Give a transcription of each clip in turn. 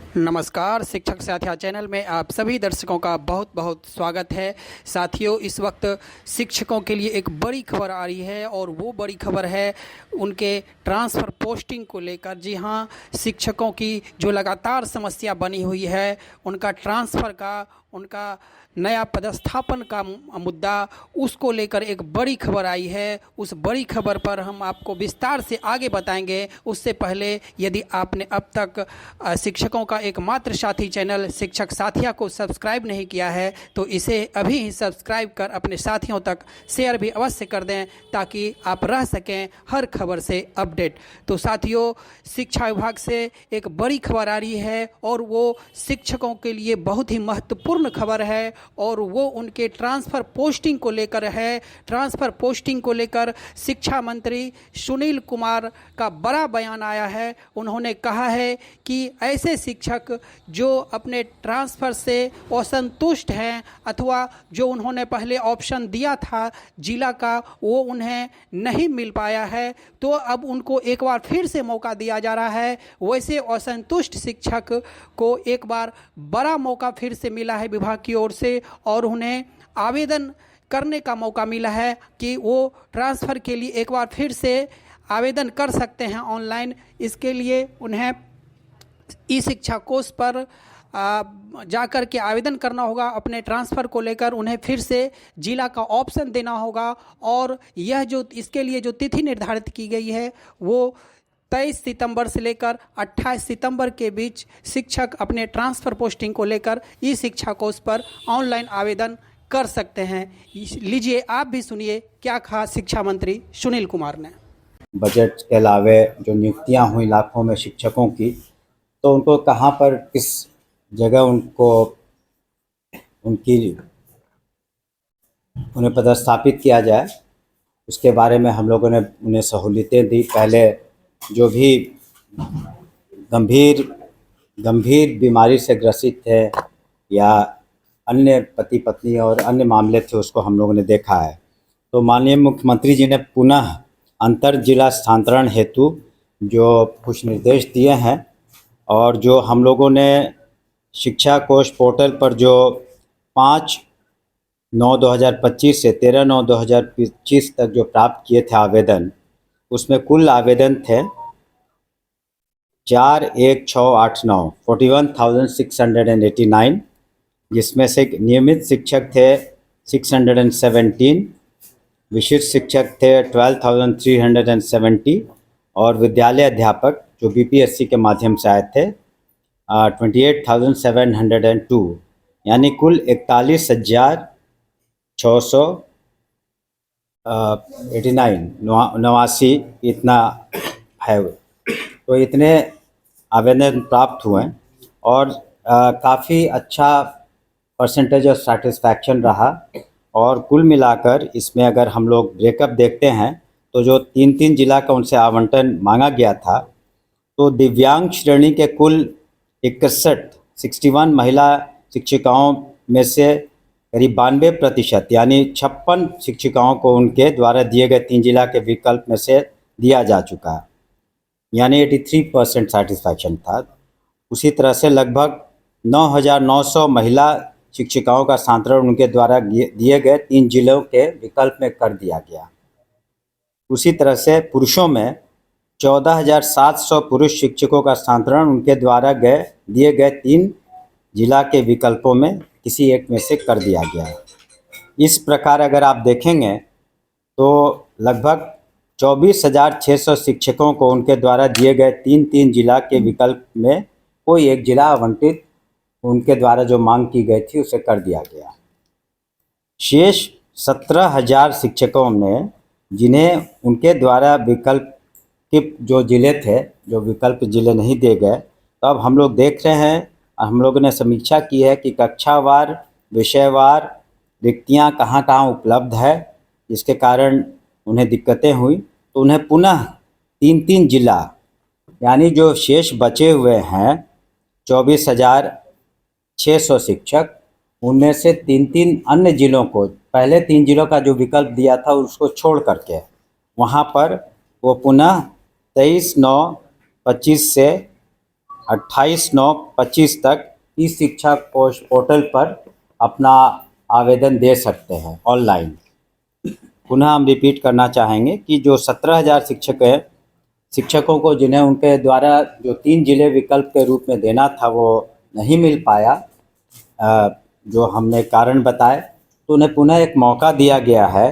नमस्कार। शिक्षक साथिया चैनल में आप सभी दर्शकों का बहुत बहुत स्वागत है। साथियों, इस वक्त शिक्षकों के लिए एक बड़ी खबर आ रही है और वो बड़ी खबर है उनके ट्रांसफ़र पोस्टिंग को लेकर। जी हाँ, शिक्षकों की जो लगातार समस्या बनी हुई है, उनका ट्रांसफ़र का, उनका नया पदस्थापन का मुद्दा, उसको लेकर एक बड़ी खबर आई है। उस बड़ी खबर पर हम आपको विस्तार से आगे बताएंगे। उससे पहले यदि आपने अब तक शिक्षकों का एकमात्र साथी चैनल शिक्षक साथिया को सब्सक्राइब नहीं किया है तो इसे अभी ही सब्सक्राइब कर अपने साथियों तक शेयर भी अवश्य कर दें ताकि आप रह सकें हर खबर से अपडेट। तो साथियों, शिक्षा विभाग से एक बड़ी खबर आ रही है और वो शिक्षकों के लिए बहुत ही महत्वपूर्ण खबर है और वो उनके ट्रांसफ़र पोस्टिंग को लेकर है। ट्रांसफ़र पोस्टिंग को लेकर शिक्षा मंत्री सुनील कुमार का बड़ा बयान आया है। उन्होंने कहा है कि ऐसे शिक्षक जो अपने ट्रांसफ़र से असंतुष्ट हैं अथवा जो उन्होंने पहले ऑप्शन दिया था जिला का, वो उन्हें नहीं मिल पाया है, तो अब उनको एक बार फिर से मौका दिया जा रहा है। वैसे असंतुष्ट शिक्षक को एक बार बड़ा मौका फिर से मिला है विभाग की ओर से और उन्हें आवेदन करने का मौका मिला है कि वो ट्रांसफ़र के लिए एक बार फिर से आवेदन कर सकते हैं ऑनलाइन। इसके लिए उन्हें ई शिक्षा कोष पर जाकर के आवेदन करना होगा। अपने ट्रांसफ़र को लेकर उन्हें फिर से जिला का ऑप्शन देना होगा और यह जो इसके लिए जो तिथि निर्धारित की गई है वो 23 सितंबर से लेकर 28 सितंबर के बीच शिक्षक अपने ट्रांसफ़र पोस्टिंग को लेकर ई शिक्षा कोष पर ऑनलाइन आवेदन कर सकते हैं। लीजिए आप भी सुनिए क्या कहा शिक्षा मंत्री सुनील कुमार ने। बजट के अलावे जो नियुक्तियां हुई लाखों में शिक्षकों की, तो उनको कहां पर किस जगह उन्हें पदस्थापित किया जाए, उसके बारे में हम लोगों ने उन्हें सहूलियतें दी। पहले जो भी गंभीर बीमारी से ग्रसित थे या अन्य पति पत्नी और अन्य मामले थे, उसको हम लोगों ने देखा है। तो माननीय मुख्यमंत्री जी ने पुनः अंतर जिला स्थानांतरण हेतु जो कुछ निर्देश दिए हैं और जो हम लोगों ने शिक्षा कोष पोर्टल पर जो 5/9/2025 से 13/9/2025 तक जो प्राप्त किए थे आवेदन, उसमें कुल आवेदन थे 41689 41,689, जिसमें से नियमित शिक्षक थे 617, विशिष्ट शिक्षक थे 12,370 और विद्यालय अध्यापक जो बीपीएससी के माध्यम से आए थे 28,702, यानी कुल 41,689 इतना है। तो इतने आवेदन प्राप्त हुए और काफ़ी अच्छा परसेंटेज ऑफ सेटिस्फैक्शन रहा। और कुल मिलाकर इसमें अगर हम लोग ब्रेकअप देखते हैं तो जो 3-3 जिला का उनसे आवंटन मांगा गया था, तो दिव्यांग श्रेणी के कुल 61 महिला शिक्षिकाओं में से करीब 92% यानी 56 शिक्षिकाओं को उनके द्वारा दिए गए 3 जिला के विकल्प में से दिया जा चुका है, यानी 83% सेटिस्फैक्शन था। उसी तरह से लगभग 9,900 महिला शिक्षिकाओं का स्थानांतरण उनके द्वारा दिए गए 3 जिलों के विकल्प में कर दिया गया। उसी तरह से पुरुषों में 14,700 पुरुष शिक्षकों का स्थानांतरण उनके द्वारा दिए गए 3 जिला के विकल्पों में किसी एक में से कर दिया गया। इस प्रकार अगर आप देखेंगे तो लगभग 24,600 शिक्षकों को उनके द्वारा दिए गए 3-3 जिला के विकल्प में कोई एक जिला आवंटित उनके द्वारा जो मांग की गई थी उसे कर दिया गया। शेष 17,000 शिक्षकों ने जिन्हें उनके द्वारा विकल्प के जो ज़िले थे, जो विकल्प ज़िले नहीं दिए गए, तो अब हम लोग देख रहे हैं, हम लोगों ने समीक्षा की है कि कक्षावार विषयवार रिक्तियाँ कहाँ कहाँ उपलब्ध है, जिसके कारण उन्हें दिक्कतें हुई। तो उन्हें पुनः 3-3 जिला, यानी जो शेष बचे हुए हैं 24,600 शिक्षक, उनमें से 3-3 अन्य जिलों को, पहले 3 जिलों का जो विकल्प दिया था उसको छोड़ करके वहाँ पर वो पुनः 23/9/25 से 28/9/25 तक ई शिक्षा कोश पोर्टल पर अपना आवेदन दे सकते हैं ऑनलाइन। पुनः हम रिपीट करना चाहेंगे कि जो 17,000 शिक्षक हैं, शिक्षकों को जिन्हें उनके द्वारा जो 3 जिले विकल्प के रूप में देना था वो नहीं मिल पाया, जो हमने कारण बताए, तो उन्हें पुनः एक मौका दिया गया है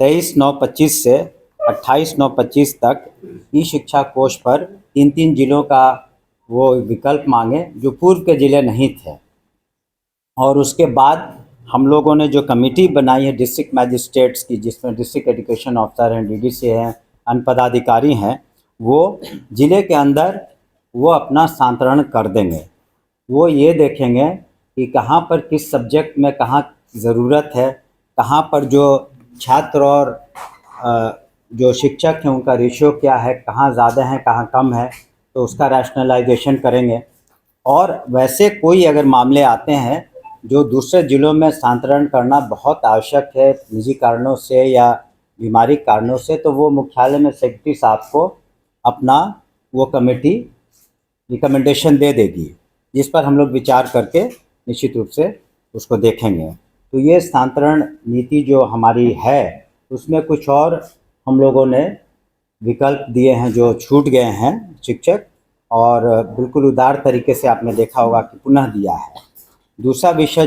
23/9/25 से 28/9/25 तक ई शिक्षा कोश पर 3 जिलों का वो विकल्प मांगे जो पूर्व के जिले नहीं थे। और उसके बाद हम लोगों ने जो कमेटी बनाई है डिस्ट्रिक्ट मैजिस्ट्रेट्स की, जिसमें डिस्ट्रिक्ट एजुकेशन ऑफिसर हैं, डीडीसी हैं, अन्य पदाधिकारी हैं, वो ज़िले के अंदर वो अपना स्थानांतरण कर देंगे। वो ये देखेंगे कि कहाँ पर किस सब्जेक्ट में कहाँ ज़रूरत है, कहाँ पर जो छात्र और जो शिक्षक हैं उनका रेशियो क्या है, कहाँ ज़्यादा है कहाँ कम है, तो उसका रैशनलाइजेशन करेंगे। और वैसे कोई अगर मामले आते हैं जो दूसरे ज़िलों में स्थानांतरण करना बहुत आवश्यक है निजी कारणों से या बीमारी कारणों से, तो वो मुख्यालय में सेक्रेटरी साहब को अपना वो कमेटी रिकमेंडेशन दे देगी, जिस पर हम लोग विचार करके निश्चित रूप से उसको देखेंगे। तो ये स्थानांतरण नीति जो हमारी है उसमें कुछ और हम लोगों ने विकल्प दिए हैं जो छूट गए हैं शिक्षक, और बिल्कुल उदार तरीके से आपने देखा होगा कि पुनः दिया है। दूसरा विषय